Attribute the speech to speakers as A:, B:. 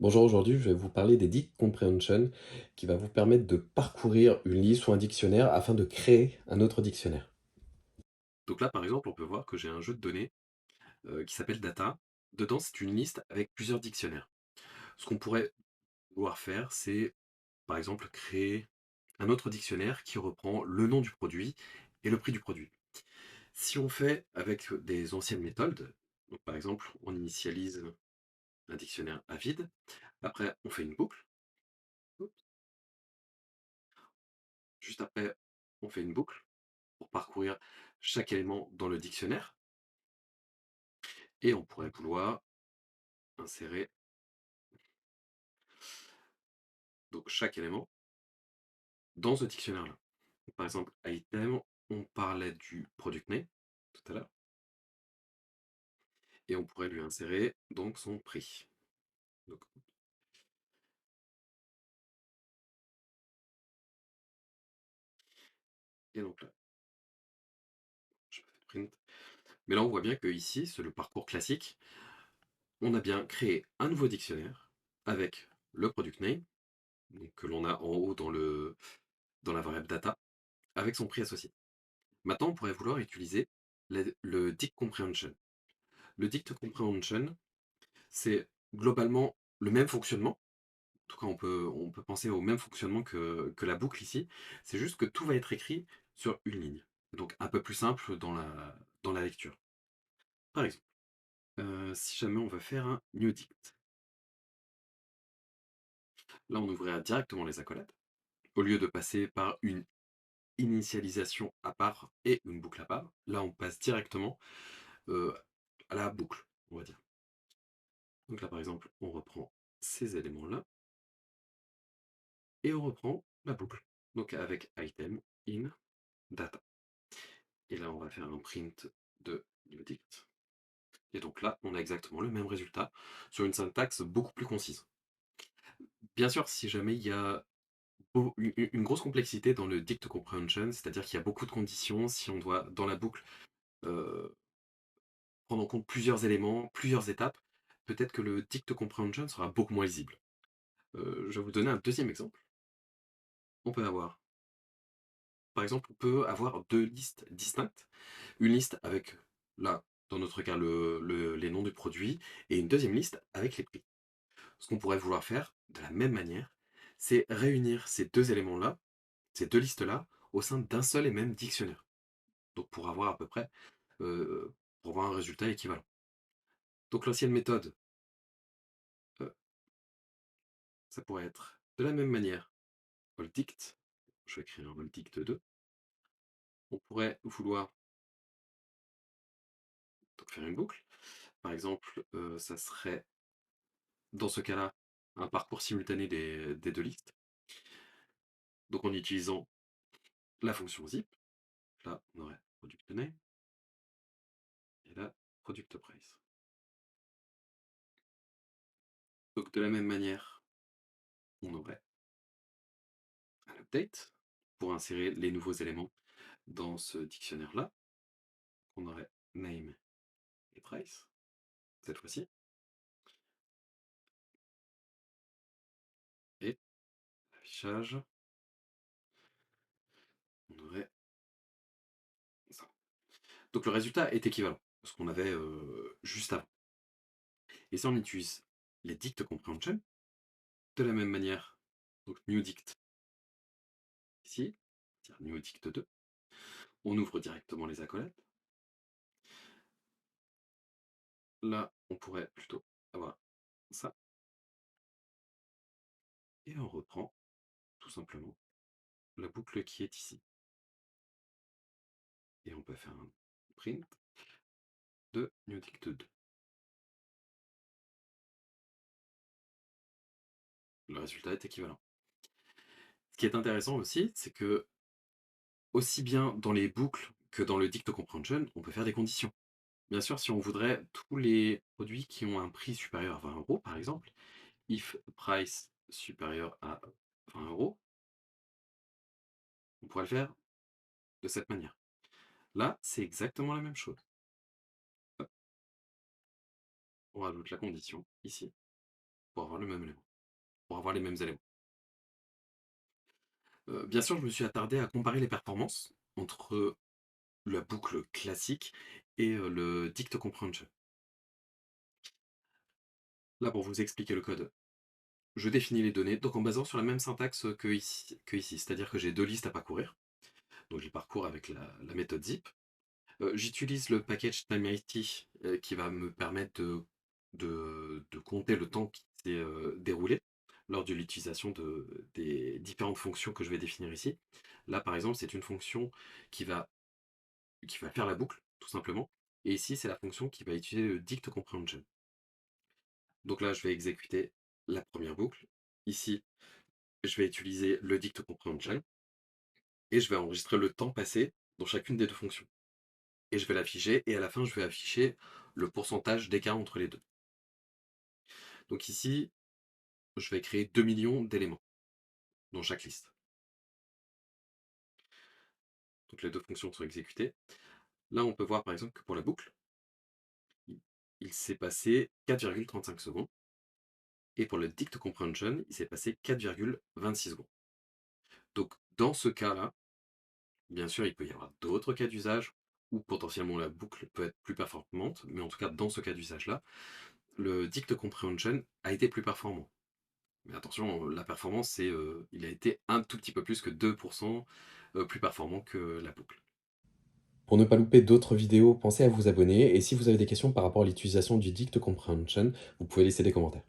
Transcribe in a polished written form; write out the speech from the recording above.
A: Bonjour, aujourd'hui je vais vous parler des Deep Comprehension qui va vous permettre de parcourir une liste ou un dictionnaire afin de créer un autre dictionnaire. Donc là, par exemple, on peut voir que j'ai un jeu de données qui s'appelle Data. Dedans, c'est une liste avec plusieurs dictionnaires. Ce qu'on pourrait vouloir faire, c'est par exemple créer un autre dictionnaire qui reprend le nom du produit et le prix du produit. Si on fait avec des anciennes méthodes, donc par exemple, on initialise un dictionnaire à vide, après on fait une boucle, juste après on fait une boucle pour parcourir chaque élément dans le dictionnaire et on pourrait vouloir insérer donc chaque élément dans ce dictionnaire-là. Par exemple, item, on parlait du product name tout à l'heure et on pourrait lui insérer donc son prix. Donc, et donc là, je fais print. Mais là, on voit bien que ici, c'est le parcours classique. On a bien créé un nouveau dictionnaire avec le product name, donc que l'on a en haut dans la variable data, avec son prix associé. Maintenant, on pourrait vouloir utiliser le dict comprehension. Le dict comprehension, c'est globalement le même fonctionnement. En tout cas, on peut penser au même fonctionnement que la boucle ici. C'est juste que tout va être écrit sur une ligne. Donc un peu plus simple dans la lecture. Par exemple, si jamais on veut faire un new dict, là on ouvrira directement les accolades. Au lieu de passer par une initialisation à part et une boucle à part, là on passe directement euh, à la boucle, on va dire. Donc là par exemple, on reprend ces éléments-là et on reprend la boucle. Donc avec item in data. Et là, on va faire un print de newDict. Et donc là, on a exactement le même résultat sur une syntaxe beaucoup plus concise. Bien sûr, si jamais il y a une grosse complexité dans le dict comprehension, c'est-à-dire qu'il y a beaucoup de conditions, si on doit, dans la boucle, euh, prendre en compte plusieurs éléments, plusieurs étapes, peut-être que le dict comprehension sera beaucoup moins lisible. Je vais vous donner un deuxième exemple. On peut avoir, par exemple, on peut avoir deux listes distinctes. Une liste avec, là, dans notre cas, les noms du produit, et une deuxième liste avec les prix. Ce qu'on pourrait vouloir faire, de la même manière, c'est réunir ces deux éléments-là, ces deux listes-là, au sein d'un seul et même dictionnaire. Donc pour avoir à peu près, euh, pour avoir un résultat équivalent. Donc l'ancienne méthode, euh, ça pourrait être de la même manière, voldict, je vais écrire un voldict 2, on pourrait vouloir donc faire une boucle. Par exemple, ça serait dans ce cas-là un parcours simultané des deux listes. Donc en utilisant la fonction zip, là on aurait product name et là product price. Donc de la même manière, on aurait un update pour insérer les nouveaux éléments dans ce dictionnaire-là. On aurait name et price cette fois-ci. Et l'affichage, on aurait ça. Donc le résultat est équivalent à ce qu'on avait juste avant. Et si on utilise les dict comprehension, de la même manière, donc new dict ici, new dict 2, on ouvre directement les accolades. Là, on pourrait plutôt avoir ça. Et on reprend tout simplement la boucle qui est ici. Et on peut faire un print de newdict 2. Le résultat est équivalent. Ce qui est intéressant aussi, c'est que aussi bien dans les boucles que dans le dict comprehension, on peut faire des conditions. Bien sûr, si on voudrait tous les produits qui ont un prix supérieur à 20 euros, par exemple, if price supérieur à 20 euros, on pourrait le faire de cette manière. Là, c'est exactement la même chose. Hop, on rajoute la condition ici. pour avoir le même élément, pour avoir les mêmes éléments. Bien sûr, je me suis attardé à comparer les performances entre la boucle classique et le dict comprehension. Là, pour vous expliquer le code, je définis les données, donc en basant sur la même syntaxe que ici, c'est-à-dire que j'ai 2 listes à parcourir, donc je les parcours avec la méthode zip. J'utilise le package TimeIT, qui va me permettre de compter le temps qui s'est, déroulé lors de l'utilisation des différentes fonctions que je vais définir ici. Là, par exemple, c'est une fonction qui va qui va faire la boucle, tout simplement, et ici, c'est la fonction qui va utiliser le dict comprehension. Donc là, je vais exécuter la première boucle. Ici, je vais utiliser le dict comprehension et je vais enregistrer le temps passé dans chacune des 2 fonctions et je vais l'afficher et à la fin, je vais afficher le pourcentage d'écart entre les 2. Donc ici, je vais créer 2 millions d'éléments dans chaque liste. Donc les 2 fonctions sont exécutées. Là, on peut voir par exemple que pour la boucle, il il s'est passé 4,35 secondes et pour le dict comprehension, il s'est passé 4,26 secondes. Donc dans ce cas-là, bien sûr, il peut y avoir d'autres cas d'usage où potentiellement la boucle peut être plus performante, mais en tout cas dans ce cas d'usage-là, le dict comprehension a été plus performant. Mais attention, la performance, il a été un tout petit peu plus que 2% plus performant que la boucle.
B: Pour ne pas louper d'autres vidéos, pensez à vous abonner et si vous avez des questions par rapport à l'utilisation du Dict Comprehension, vous pouvez laisser des commentaires.